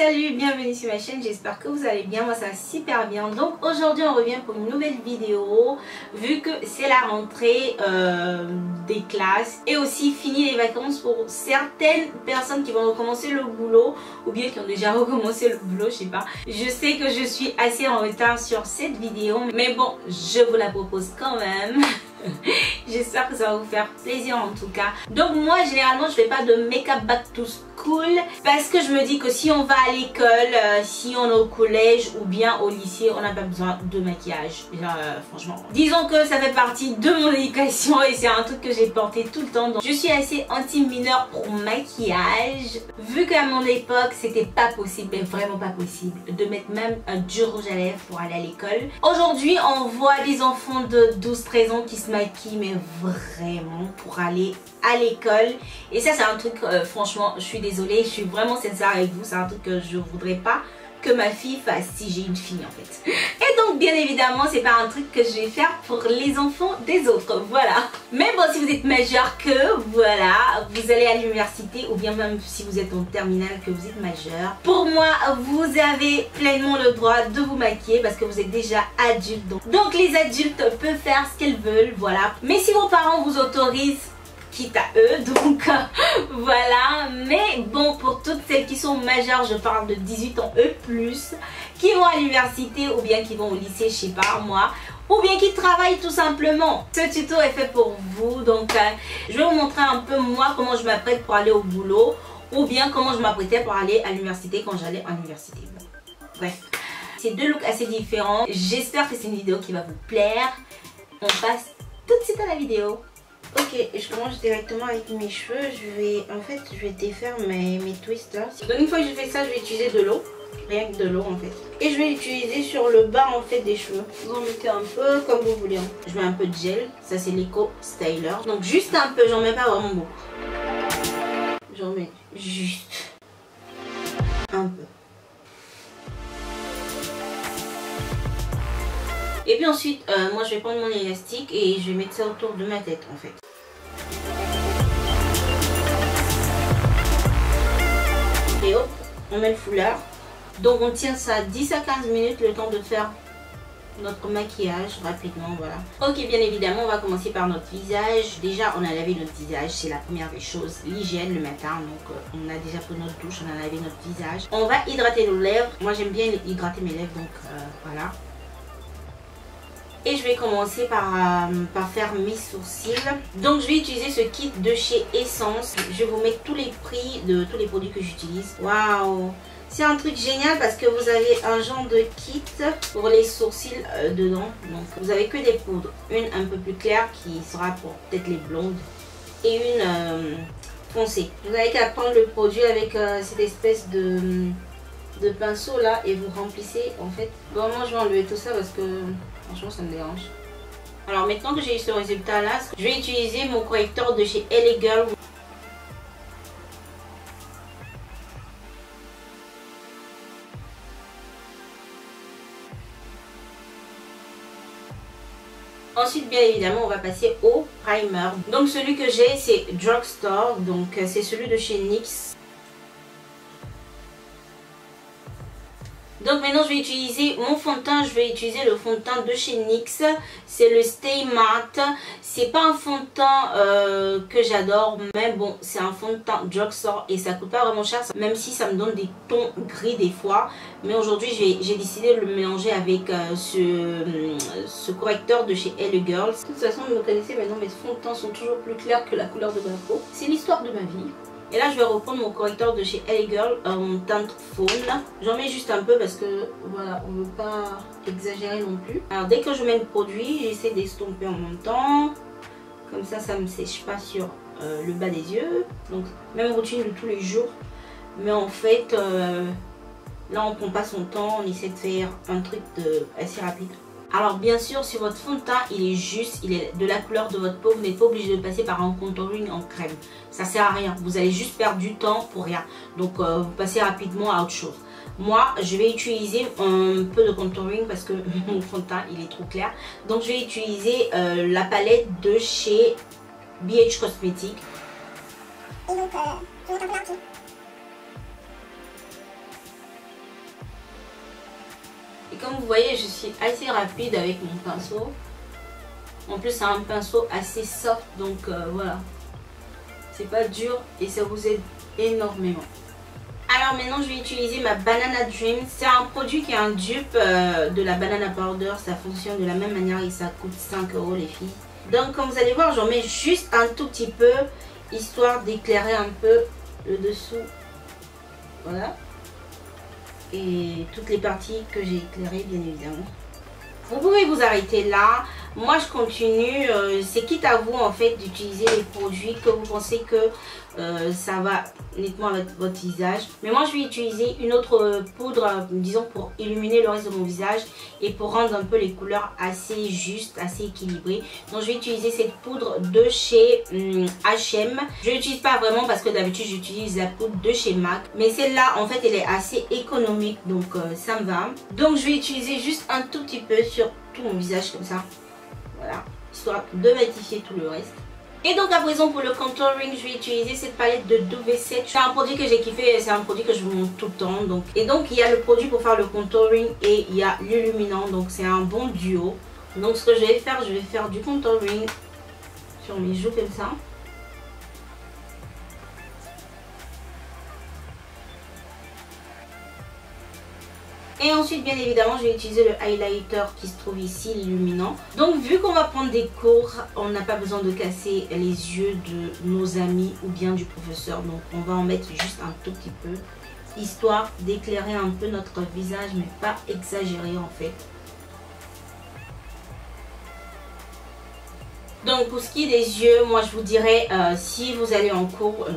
Salut, bienvenue sur ma chaîne, j'espère que vous allez bien, moi ça va super bien. Donc aujourd'hui on revient pour une nouvelle vidéo, vu que c'est la rentrée des classes et aussi fini les vacances pour certaines personnes qui vont recommencer le boulot ou bien qui ont déjà recommencé le boulot, je sais pas. Je sais que je suis assez en retard sur cette vidéo, mais bon, je vous la propose quand même. J'espère que ça va vous faire plaisir en tout cas. Donc moi généralement je fais pas de make-up back to school parce que je me dis que si on va à l'école, si on est au collège ou bien au lycée, on n'a pas besoin de maquillage. Franchement, disons que ça fait partie de mon éducation et c'est un truc que j'ai porté tout le temps. Donc je suis assez anti-mineur pour maquillage, vu qu'à mon époque c'était pas possible, mais vraiment pas possible de mettre même du rouge à lèvres pour aller à l'école. Aujourd'hui on voit des enfants de 12-13 ans qui se maquillent mais vraiment pour aller à l'école, et ça c'est un truc franchement je suis désolée, je suis vraiment sincère avec vous, c'est un truc que je voudrais pas que ma fille fasse si j'ai une fille en fait. Et donc bien évidemment c'est pas un truc que je vais faire pour les enfants des autres, voilà. Mais bon, si vous êtes majeur, que voilà, vous allez à l'université ou bien même si vous êtes en terminale que vous êtes majeur, pour moi vous avez pleinement le droit de vous maquiller parce que vous êtes déjà adulte. Donc les adultes peuvent faire ce qu'ils veulent, voilà. Mais si vos parents vous autorisent, quitte à eux, donc voilà. Mais bon, pour toutes celles qui sont majeures, je parle de 18 ans et plus, qui vont à l'université ou bien qui vont au lycée, je sais pas moi, ou bien qui travaillent tout simplement, ce tuto est fait pour vous. Donc je vais vous montrer un peu moi comment je m'apprête pour aller au boulot ou bien comment je m'apprêtais pour aller à l'université quand j'allais à l'université. Bon, bref, c'est deux looks assez différents. J'espère que c'est une vidéo qui va vous plaire. On passe tout de suite à la vidéo. Ok, je commence directement avec mes cheveux. Je vais défaire mes twists là. Donc une fois que je fais ça, je vais utiliser de l'eau, rien que de l'eau en fait. Et je vais l'utiliser sur le bas en fait des cheveux. Vous en mettez un peu comme vous voulez. Je mets un peu de gel, ça c'est l'Eco Styler. Donc juste un peu, j'en mets pas vraiment beaucoup. J'en mets juste un peu. Et puis ensuite, moi je vais prendre mon élastique et je vais mettre ça autour de ma tête en fait. Et hop, on met le foulard. Donc on tient ça 10 à 15 minutes, le temps de faire notre maquillage rapidement, voilà. Ok, bien évidemment, on va commencer par notre visage. Déjà, on a lavé notre visage, c'est la première des choses. L'hygiène le matin, donc on a déjà pris notre douche, on a lavé notre visage. On va hydrater nos lèvres. Moi j'aime bien hydrater mes lèvres, donc voilà. Et je vais commencer par faire mes sourcils. Donc je vais utiliser ce kit de chez Essence. Je vais vous mettre tous les prix de tous les produits que j'utilise. Waouh! C'est un truc génial parce que vous avez un genre de kit pour les sourcils dedans. Donc vous avez que des poudres. Une un peu plus claire qui sera pour peut-être les blondes. Et une foncée. Vous n'avez qu'à prendre le produit avec cette espèce de pinceau là et vous remplissez en fait. Bon, moi je vais enlever tout ça parce que franchement ça me dérange. Alors maintenant que j'ai eu ce résultat là, je vais utiliser mon correcteur de chez LA Girl. Ensuite bien évidemment on va passer au primer. Donc celui que j'ai c'est Drugstore, donc c'est celui de chez NYX. Donc maintenant je vais utiliser mon fond de teint, je vais utiliser le fond de teint de chez NYX, c'est le Stay Matte. C'est pas un fond de teint que j'adore, mais bon c'est un fond de teint Drugstore et ça coûte pas vraiment cher, même si ça me donne des tons gris des fois. Mais aujourd'hui j'ai décidé de le mélanger avec ce correcteur de chez LA Girl. De toute façon vous me connaissez maintenant, mes fonds de teint sont toujours plus clairs que la couleur de ma peau. C'est l'histoire de ma vie. Et là je vais reprendre mon correcteur de chez LA Girl en teinte faune. J'en mets juste un peu parce que voilà, on ne veut pas exagérer non plus. Alors dès que je mets le produit, j'essaie d'estomper en même temps. Comme ça, ça ne me sèche pas sur le bas des yeux. Donc même routine de tous les jours. Mais en fait, là on prend pas son temps, on essaie de faire un truc assez rapide. Alors bien sûr, si votre fond de teint il est juste, il est de la couleur de votre peau, vous n'êtes pas obligé de passer par un contouring en crème. Ça sert à rien, vous allez juste perdre du temps pour rien. Donc vous passez rapidement à autre chose. Moi je vais utiliser un peu de contouring parce que mon fond de teint il est trop clair. Donc je vais utiliser la palette de chez BH Cosmetics. Et donc je vais mettre un peu là, ok. comme vous voyez, je suis assez rapide avec mon pinceau. En plus, c'est un pinceau assez soft, donc voilà. C'est pas dur et ça vous aide énormément. Alors maintenant, je vais utiliser ma Banana Dream. C'est un produit qui est un dupe de la Banana Powder. Ça fonctionne de la même manière et ça coûte 5 € les filles. Donc comme vous allez voir, j'en mets juste un tout petit peu, histoire d'éclairer un peu le dessous. Voilà. Et toutes les parties que j'ai éclairées, bien évidemment. Vous pouvez vous arrêter là. Moi, je continue. C'est quitte à vous, en fait, d'utiliser les produits que vous pensez que ça va nettement avec votre visage. Mais moi, je vais utiliser une autre poudre, disons, pour illuminer le reste de mon visage et pour rendre un peu les couleurs assez justes, assez équilibrées. Donc, je vais utiliser cette poudre de chez H&M. Je l'utilise pas vraiment parce que d'habitude, j'utilise la poudre de chez MAC. Mais celle-là, en fait, elle est assez économique. Donc, ça me va. Donc, je vais utiliser juste un tout petit peu sur tout mon visage comme ça. Voilà, histoire de matifier tout le reste. Et donc à présent pour le contouring, je vais utiliser cette palette de WC7. C'est un produit que j'ai kiffé, c'est un produit que je vous montre tout le temps. Et donc il y a le produit pour faire le contouring et il y a l'illuminant. Donc c'est un bon duo. Donc ce que je vais faire du contouring sur mes joues comme ça. Et ensuite, bien évidemment, je vais utiliser le highlighter qui se trouve ici, l'illuminant. Donc, vu qu'on va prendre des cours, on n'a pas besoin de casser les yeux de nos amis ou bien du professeur. Donc, on va en mettre juste un tout petit peu, histoire d'éclairer un peu notre visage, mais pas exagérer en fait. Donc pour ce qui est des yeux, moi je vous dirais, si vous allez en cours,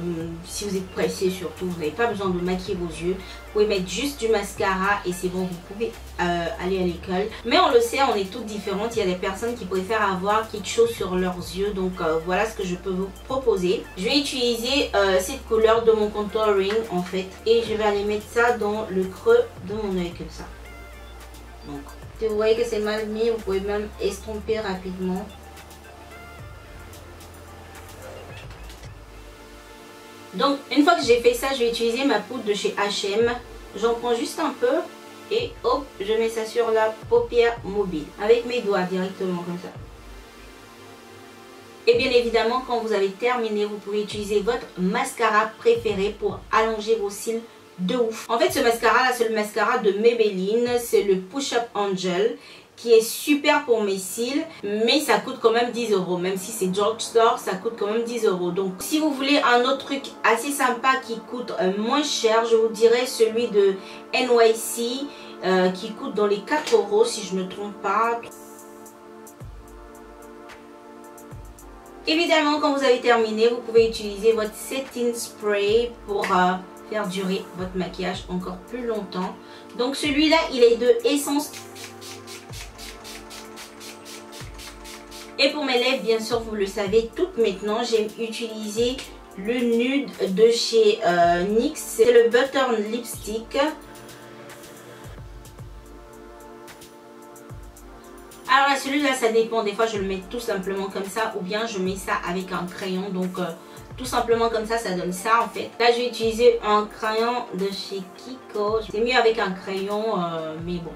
si vous êtes pressé surtout, vous n'avez pas besoin de maquiller vos yeux. Vous pouvez mettre juste du mascara et c'est bon, vous pouvez aller à l'école. Mais on le sait, on est toutes différentes. Il y a des personnes qui préfèrent avoir quelque chose sur leurs yeux. Donc voilà ce que je peux vous proposer. Je vais utiliser cette couleur de mon contouring en fait. Et je vais aller mettre ça dans le creux de mon œil comme ça. Donc si vous voyez que c'est mal mis, vous pouvez même estomper rapidement. Donc une fois que j'ai fait ça, je vais utiliser ma poudre de chez H&M. J'en prends juste un peu et hop, je mets ça sur la paupière mobile avec mes doigts directement comme ça. Et bien évidemment, quand vous avez terminé, vous pouvez utiliser votre mascara préféré pour allonger vos cils de ouf. En fait, ce mascara là, c'est le mascara de Maybelline, c'est le Push Up Angel, qui est super pour mes cils, mais ça coûte quand même 10 €. Même si c'est drugstore, ça coûte quand même 10 €. Donc si vous voulez un autre truc assez sympa qui coûte moins cher, je vous dirais celui de NYC qui coûte dans les 4 € si je ne me trompe pas. Évidemment, quand vous avez terminé, vous pouvez utiliser votre setting spray pour faire durer votre maquillage encore plus longtemps. Donc celui-là, il est de Essence. Et pour mes lèvres, bien sûr, vous le savez toutes maintenant, j'ai utilisé le nude de chez NYX. C'est le Butter Lipstick. Alors là, celui-là, ça dépend. Des fois, je le mets tout simplement comme ça ou bien je mets ça avec un crayon. Donc, tout simplement comme ça, ça donne ça en fait. Là, je vais utiliser un crayon de chez Kiko. C'est mieux avec un crayon, mais bon.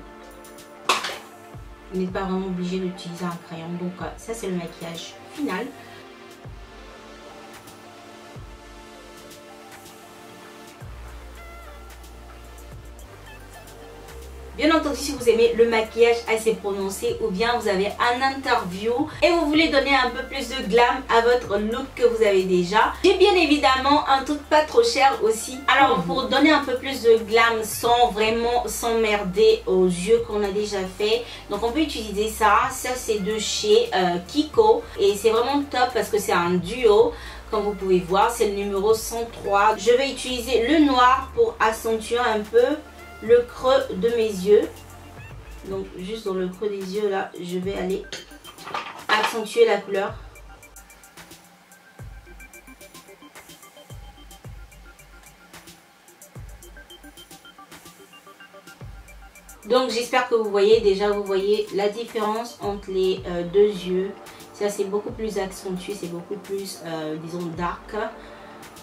Vous n'êtes pas vraiment obligé d'utiliser un crayon. Donc ça c'est le maquillage final. Bien entendu, si vous aimez le maquillage assez prononcé ou bien vous avez un interview et vous voulez donner un peu plus de glam à votre look que vous avez déjà, j'ai bien évidemment un truc pas trop cher aussi. Alors pour donner un peu plus de glam sans vraiment s'emmerder aux yeux qu'on a déjà fait, donc on peut utiliser ça. Ça c'est de chez Kiko et c'est vraiment top parce que c'est un duo. Comme vous pouvez voir, c'est le numéro 103. Je vais utiliser le noir pour accentuer un peu le creux de mes yeux. Donc juste dans le creux des yeux là, je vais aller accentuer la couleur. Donc j'espère que vous voyez déjà, vous voyez la différence entre les deux yeux. Ça c'est beaucoup plus accentué, c'est beaucoup plus disons dark.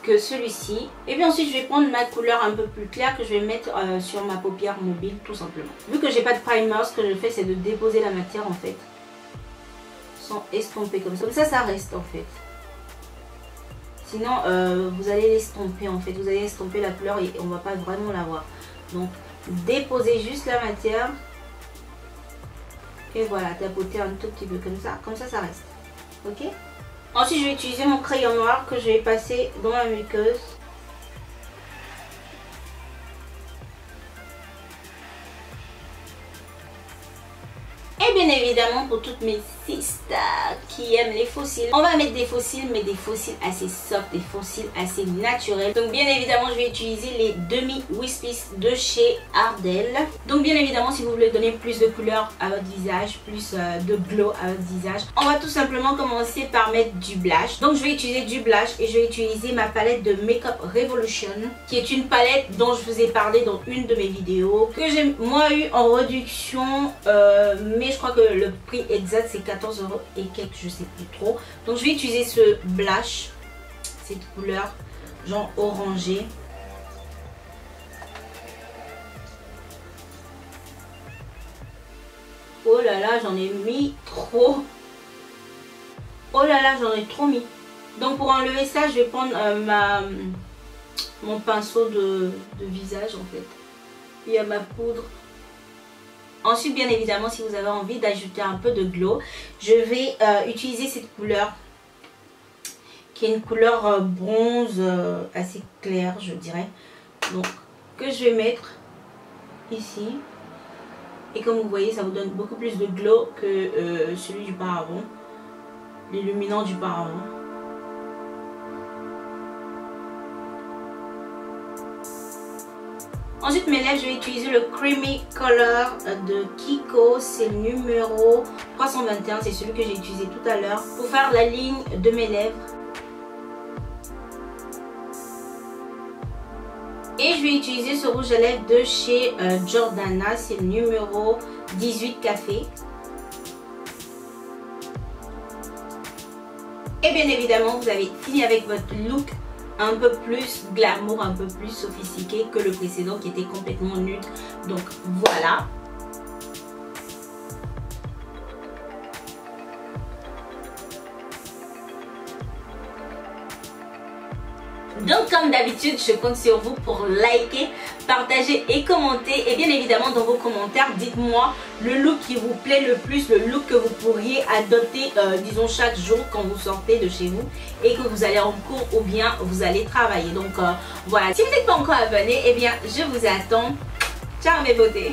que celui-ci. Et puis ensuite je vais prendre ma couleur un peu plus claire que je vais mettre sur ma paupière mobile tout simplement. Vu que j'ai pas de primer, ce que je fais c'est de déposer la matière en fait. Sans estomper comme ça. Comme ça reste en fait. Sinon vous allez l'estomper en fait. Vous allez estomper la couleur et on va pas vraiment la voir. Donc déposez juste la matière. Et voilà, tapoter un tout petit peu comme ça ça reste. Ok. Ensuite je vais utiliser mon crayon noir que je vais passer dans la muqueuse. Et bien évidemment pour toutes mes sisters qui aiment les fossiles, on va mettre des fossiles, mais des fossiles assez soft, des fossiles assez naturels. Donc bien évidemment je vais utiliser les demi Wispies de chez Ardell. Donc bien évidemment si vous voulez donner plus de couleur à votre visage, plus de glow à votre visage, on va tout simplement commencer par mettre du blush. Donc je vais utiliser du blush et je vais utiliser ma palette de Makeup Revolution, qui est une palette dont je vous ai parlé dans une de mes vidéos, que j'ai moi eu en réduction, mais je crois que le prix exact c'est 14 € et quelques, je sais plus trop. Donc je vais utiliser ce blush, cette couleur genre orangé. Oh là là, j'en ai mis trop. Oh là là, j'en ai trop mis. Donc pour enlever ça, je vais prendre mon pinceau de visage en fait. Il y a ma poudre. Ensuite, bien évidemment, si vous avez envie d'ajouter un peu de glow, je vais utiliser cette couleur qui est une couleur bronze assez claire, je dirais. Donc, que je vais mettre ici. Et comme vous voyez, ça vous donne beaucoup plus de glow que celui du paravent, l'illuminant du paravent. Ensuite mes lèvres, je vais utiliser le Creamy Color de Kiko, c'est le numéro 321, c'est celui que j'ai utilisé tout à l'heure pour faire la ligne de mes lèvres. Et je vais utiliser ce rouge à lèvres de chez Jordana, c'est le numéro 18 Café. Et bien évidemment, vous avez fini avec votre look un peu plus glamour, un peu plus sophistiqué que le précédent qui était complètement nude. Donc voilà. Donc comme d'habitude, je compte sur vous pour liker, partager et commenter. Et bien évidemment dans vos commentaires, dites-moi le look qui vous plaît le plus, le look que vous pourriez adopter disons chaque jour quand vous sortez de chez vous et que vous allez en cours ou bien vous allez travailler. Donc voilà, si vous n'êtes pas encore abonné, eh bien je vous attends. Ciao mes beautés.